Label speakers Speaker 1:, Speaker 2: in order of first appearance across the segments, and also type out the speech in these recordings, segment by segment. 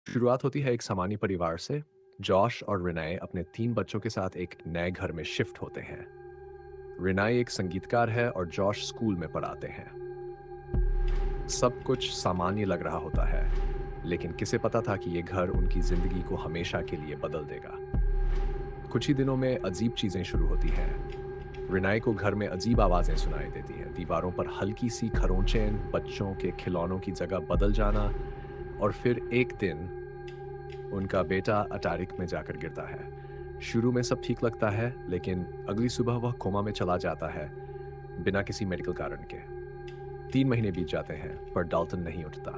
Speaker 1: शुरुआत होती है एक सामान्य परिवार से। जॉश और रिनाए अपने 3 बच्चों के साथ एक नए घर में शिफ्ट होते हैं। रिनाए एक संगीतकार है और जॉश स्कूल में पढ़ाते हैं। सब कुछ सामान्य लग रहा होता है, लेकिन किसे पता था कि ये घर उनकी जिंदगी को हमेशा के लिए बदल देगा। कुछ ही दिनों में अजीब चीजें शुरू होती हैं। रिनाए को घर में अजीब आवाजें सुनाई देती हैं। दीवारों पर हल्की सी खरोंचें, बच्चों के खिलौनों की जगह बदल जाना, और फिर एक दिन उनका बेटा अटारिक में जाकर गिरता है। शुरू में सब ठीक लगता है, लेकिन अगली सुबह वह कोमा में चला जाता है, बिना किसी मेडिकल कारण के। 3 महीने बीत जाते हैं, पर डाल्टन नहीं उठता,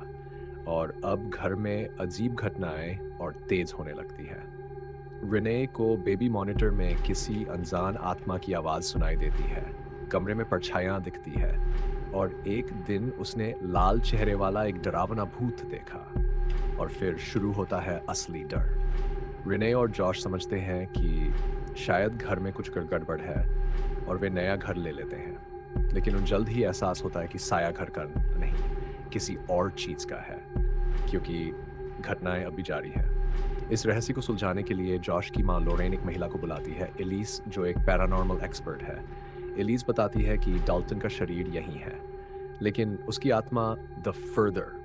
Speaker 1: और अब घर में अजीब घटनाएं और तेज होने लगती है। रिने को बेबी मॉनिटर में किसी अनजान आत्मा की आवाज सुनाई देती है। कमरे में परछाइयां दिखती है, और एक दिन उसने लाल चेहरे वाला एक डरावना भूत देखा। और फिर शुरू होता है असली डर। रिने और जॉश समझते हैं कि शायद घर में कुछ गड़बड़ है, और वे नया घर ले लेते हैं। लेकिन उन जल्द ही एहसास होता है कि साया घर का नहीं, किसी और चीज का है, क्योंकि घटनाएं अभी जारी हैं। इस रहस्य को सुलझाने के लिए जॉश की मां लोरेन एक महिला को बुलाती है, एलिस, जो एक पैरानॉर्मल एक्सपर्ट है। एलिस बताती है कि डाल्टन का शरीर यहीं है, लेकिन उसकी आत्मा द फर्दर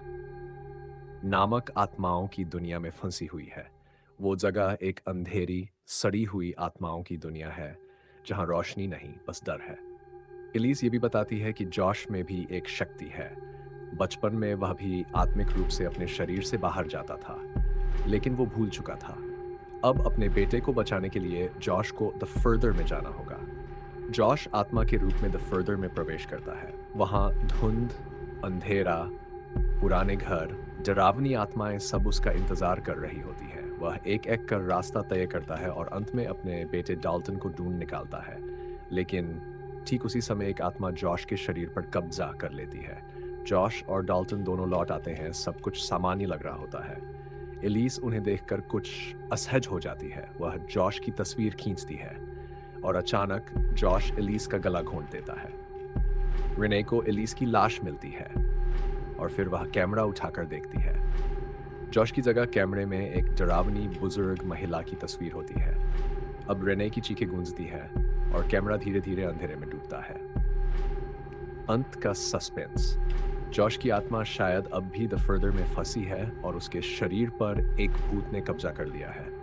Speaker 1: नामक आत्माओं की दुनिया में फंसी हुई है। वो जगह एक अंधेरी, सड़ी हुई आत्माओं की दुनिया है, जहां रोशनी नहीं, बस डर है। एलिस ये भी बताती है कि जॉश में भी एक शक्ति है। बचपन में वह भी आत्मिक रूप से अपने शरीर से बाहर जाता था, लेकिन वो भूल चुका था। अब अपने बेटे को बचाने के लिए जॉश को द फर्दर में जाना होगा। जॉश आत्मा के रूप में द फर्दर में प्रवेश करता है। वहां धुंध, अंधेरा, पुराने घर, डरावनी आत्माएं सब उसका इंतजार कर रही होती हैं। वह एक-एक कर रास्ता तय करता है और अंत में अपने बेटे डाल्टन को ढूंढ निकालता है। लेकिन ठीक उसी समय एक आत्मा जॉश के शरीर पर कब्जा कर लेती है। जॉश और डाल्टन दोनों लौट आते हैं। सब कुछ सामान्य लग रहा होता है। एलिस उन्हें देखकर कुछ असहज हो जाती है। वह जॉश की तस्वीर खींचती है, और अचानक जॉश एलिस का गला घोंट देता है। रिने को एलिस की लाश मिलती है, और फिर वह कैमरा उठाकर देखती है। जॉश की जगह कैमरे में एक डरावनी बुजुर्ग महिला की तस्वीर होती है। अब रेने की चीखें गूंजती है, और कैमरा धीरे धीरे अंधेरे में डूबता है। अंत का सस्पेंस। जॉश की आत्मा शायद अब भी द फर्दर में फंसी है, और उसके शरीर पर एक भूत ने कब्जा कर लिया है।